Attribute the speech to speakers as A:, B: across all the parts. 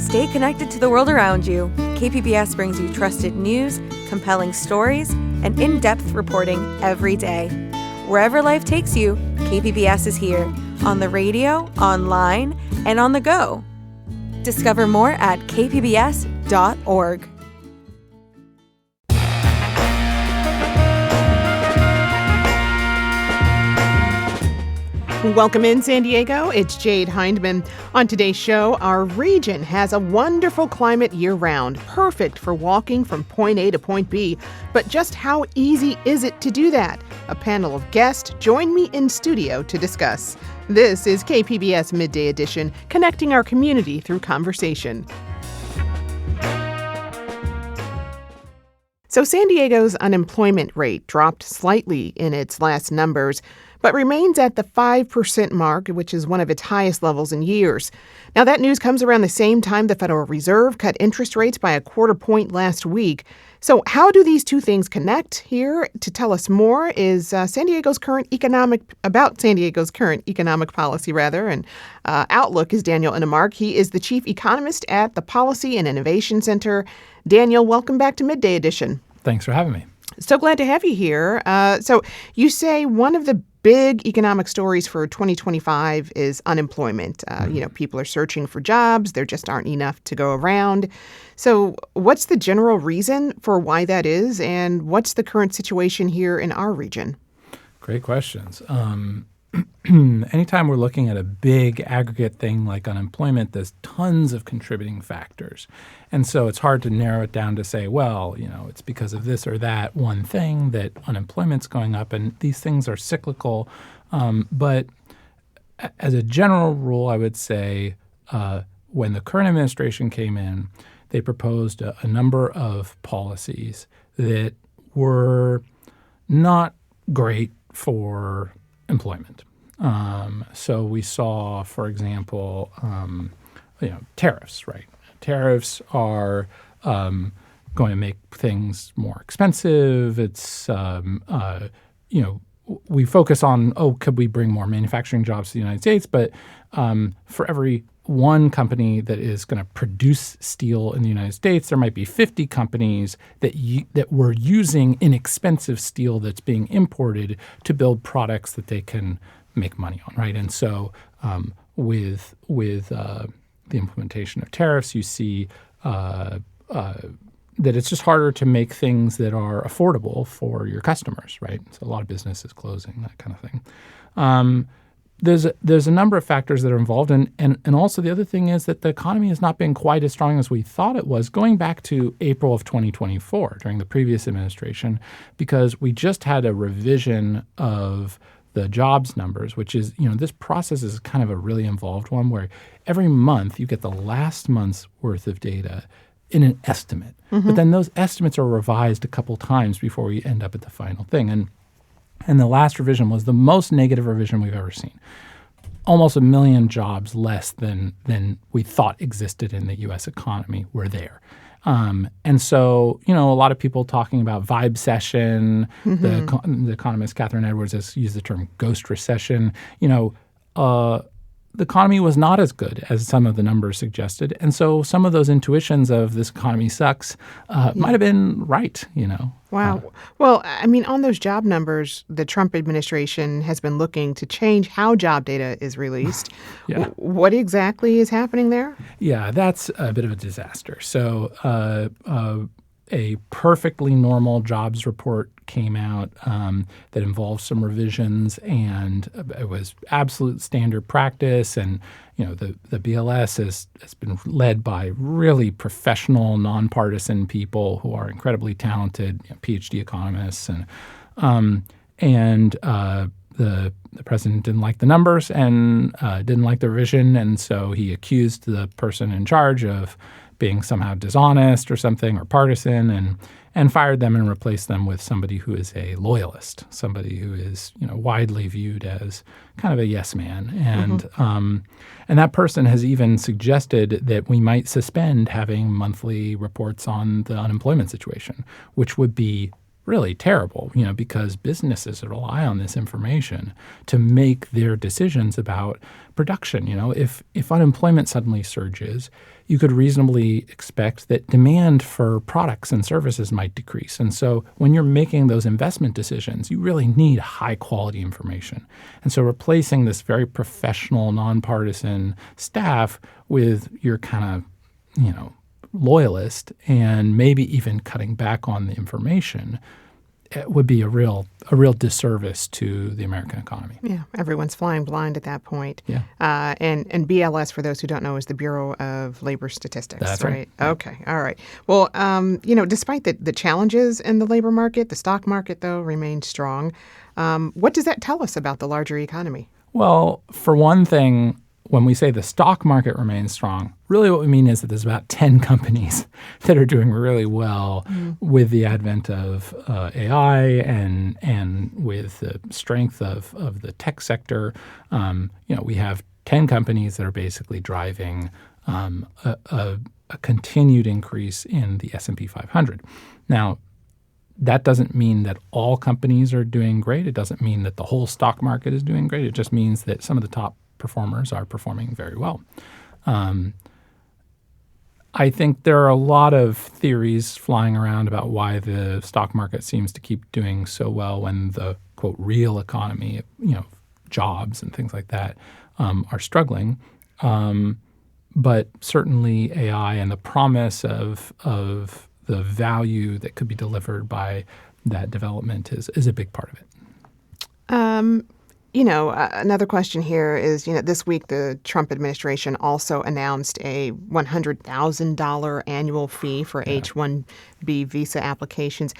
A: Stay connected to the world around you. KPBS brings you trusted news, compelling stories, and in-depth reporting every day. Wherever life takes you, KPBS is here, on the radio, online, and on the go. Discover more at kpbs.org.
B: Welcome in, San Diego. It's Jade Hindman. On today's show, our region has a wonderful climate year-round, perfect for walking from point A to point B. But just how easy is it to do that? A panel of guests join me in studio to discuss. This is KPBS Midday Edition, connecting our community through conversation. So San Diego's unemployment rate dropped slightly in its last numbers, but remains at the 5% mark, which is one of its highest levels in years. Now, that news comes around the same time the Federal Reserve cut interest rates by a quarter point last week. So how do these two things connect? Here to tell us more is San Diego's current economic policy, and outlook is Daniel Enemark. He is the chief economist at the Policy and Innovation Center. Daniel, welcome back to Midday Edition.
C: Thanks for having me.
B: So glad to have you here. So you say one of the big economic stories for 2025 is unemployment. People are searching for jobs. There just aren't enough to go around. So what's the general reason for why that is? And what's the current situation here in our region?
C: Great questions. Anytime we're looking at a big aggregate thing like unemployment, there's tons of contributing factors. And so it's hard to narrow it down to say, well, it's because of this or that one thing that unemployment's going up. And these things are cyclical. But as a general rule, I would say when the current administration came in, they proposed a number of policies that were not great for employment. So we saw, for example, tariffs, right? Tariffs are going to make things more expensive. It's, we focus on, could we bring more manufacturing jobs to the United States? But for every one company that is going to produce steel in the United States, there might be 50 companies that were using inexpensive steel that's being imported to build products that they can make money on, right? And so with the implementation of tariffs, you see that it's just harder to make things that are affordable for your customers, right? So a lot of businesses closing, that kind of thing. There's a number of factors that are involved, and also the other thing is that the economy has not been quite as strong as we thought it was going back to April of 2024 during the previous administration, because we just had a revision of the jobs numbers, which is, this process is kind of a really involved one where every month you get the last month's worth of data in an estimate. Mm-hmm. But then those estimates are revised a couple times before we end up at the final thing. And the last revision was the most negative revision we've ever seen. Almost 1 million jobs less than we thought existed in the U.S. economy were there. And so, a lot of people talking about vibe session. Mm-hmm. The economist Catherine Edwards has used the term ghost recession. The economy was not as good as some of the numbers suggested. And so some of those intuitions of this economy sucks might have been right,
B: Wow. Well, on those job numbers, the Trump administration has been looking to change how job data is released. Yeah. What exactly is happening there?
C: Yeah, that's a bit of a disaster. So a perfectly normal jobs report came out that involved some revisions, and it was absolute standard practice. And the BLS has been led by really professional, nonpartisan people who are incredibly talented, PhD economists, and the president didn't like the numbers and didn't like the revision, and so he accused the person in charge of being somehow dishonest or something, or partisan, and fired them and replaced them with somebody who is a loyalist, somebody who is widely viewed as kind of a yes man. And that person has even suggested that we might suspend having monthly reports on the unemployment situation, which would be really terrible, because businesses rely on this information to make their decisions about production. If unemployment suddenly surges, you could reasonably expect that demand for products and services might decrease. And so when you're making those investment decisions, you really need high quality information. And so replacing this very professional, nonpartisan staff with your kind of, loyalist and maybe even cutting back on the information, it would be a real disservice to the American economy.
B: Yeah, everyone's flying blind at that point.
C: Yeah.
B: And BLS, for those who don't know, is the Bureau of Labor Statistics.
C: That's right.
B: Okay. All right. Well, despite the challenges in the labor market, the stock market, though, remains strong. What does that tell us about the larger economy?
C: Well, for one thing, when we say the stock market remains strong, really what we mean is that there's about 10 companies that are doing really well with the advent of AI and with the strength of the tech sector. We have 10 companies that are basically driving a continued increase in the S&P 500. Now, that doesn't mean that all companies are doing great. It doesn't mean that the whole stock market is doing great. It just means that some of the top performers are performing very well. I think there are a lot of theories flying around about why the stock market seems to keep doing so well when the, quote, real economy, jobs and things like that are struggling. But certainly AI and the promise of the value that could be delivered by that development is a big part of it.
B: Another question here is, this week the Trump administration also announced a $100,000 annual fee for H-1B visa applications.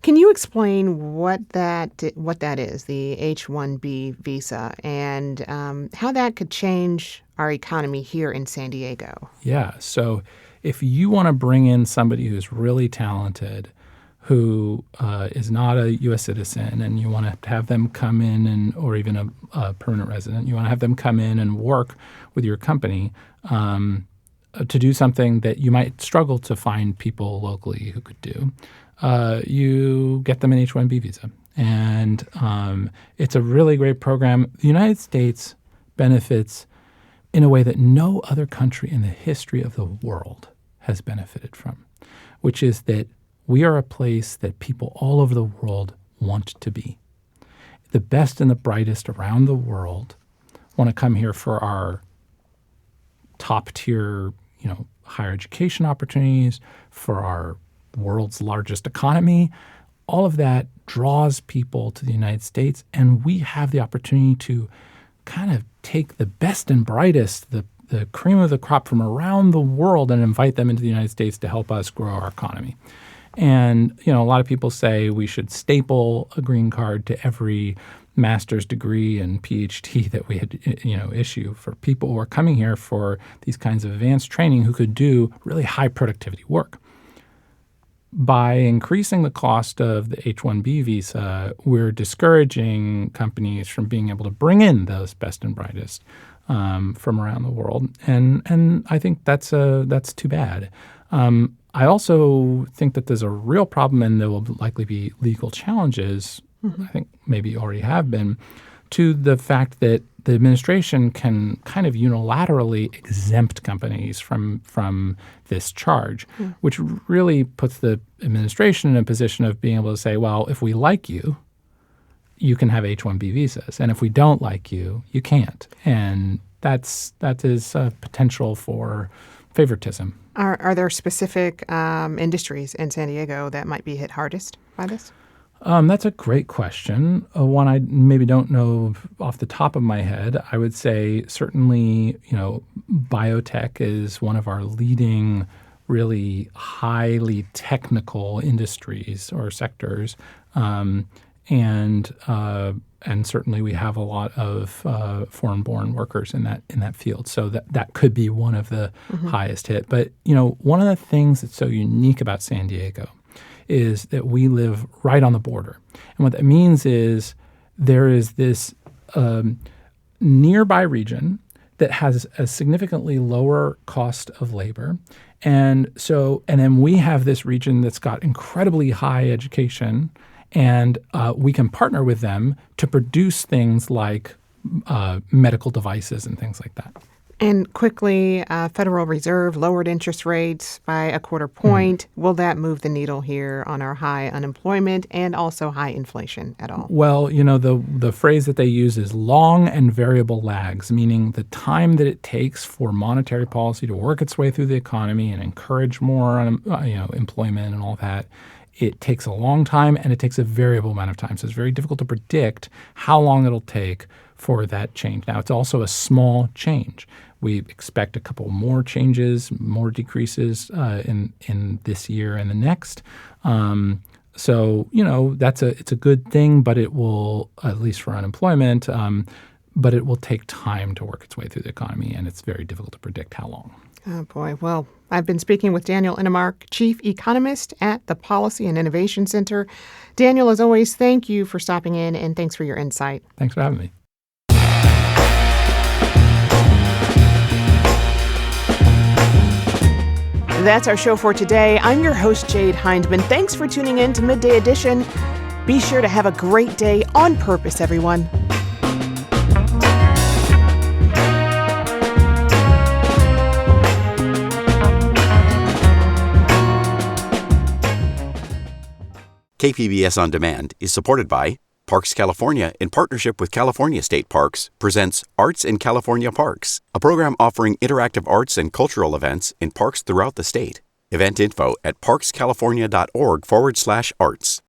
B: Can you explain what that is, the H-1B visa, and how that could change our economy here in San Diego?
C: Yeah. So if you want to bring in somebody who's really talented, who is not a U.S. citizen, and you want to have them come in, or even a permanent resident, you want to have them come in and work with your company to do something that you might struggle to find people locally who could do, you get them an H-1B visa. And it's a really great program. The United States benefits in a way that no other country in the history of the world has benefited from, which is that we are a place that people all over the world want to be. The best and the brightest around the world want to come here for our top-tier, higher education opportunities, for our world's largest economy. All of that draws people to the United States, and we have the opportunity to kind of take the best and brightest, the cream of the crop from around the world, and invite them into the United States to help us grow our economy. And, a lot of people say we should staple a green card to every master's degree and PhD that we had, issue for people who are coming here for these kinds of advanced training who could do really high productivity work. By increasing the cost of the H-1B visa, we're discouraging companies from being able to bring in those best and brightest from around the world. And I think that's too bad. I also think that there's a real problem, and there will likely be legal challenges, I think maybe already have been, to the fact that the administration can kind of unilaterally exempt companies from this charge, which really puts the administration in a position of being able to say, well, if we like you, you can have H-1B visas, and if we don't like you, you can't. And that is a potential for favoritism.
B: Are there specific industries in San Diego that might be hit hardest by this?
C: That's a great question. One I maybe don't know off the top of my head. I would say certainly, biotech is one of our leading, really highly technical industries or sectors, and certainly we have a lot of foreign-born workers in that field. So that could be one of the highest hit. But one of the things that's so unique about San Diego is that we live right on the border. And what that means is there is this nearby region that has a significantly lower cost of labor. And then we have this region that's got incredibly high education, and we can partner with them to produce things like medical devices and things like that.
B: And quickly, Federal Reserve lowered interest rates by a quarter point. Will that move the needle here on our high unemployment and also high inflation at all?
C: Well, the phrase that they use is long and variable lags, meaning the time that it takes for monetary policy to work its way through the economy and encourage more employment and all that. It takes a long time, and it takes a variable amount of time. So it's very difficult to predict how long it'll take for that change. Now, it's also a small change. We expect a couple more changes, more decreases in this year and the next. So it's a good thing, but it will, at least for unemployment, but it will take time to work its way through the economy, and it's very difficult to predict how long.
B: Oh, boy. Well, I've been speaking with Daniel Enemark, Chief Economist at the Policy and Innovation Center. Daniel, as always, thank you for stopping in, and thanks for your insight.
C: Thanks for having me.
B: That's our show for today. I'm your host, Jade Hindman. Thanks for tuning in to Midday Edition. Be sure to have a great day on purpose, everyone.
D: KPBS On Demand is supported by Parks California in partnership with California State Parks presents Arts in California Parks, a program offering interactive arts and cultural events in parks throughout the state. Event info at parkscalifornia.org/arts.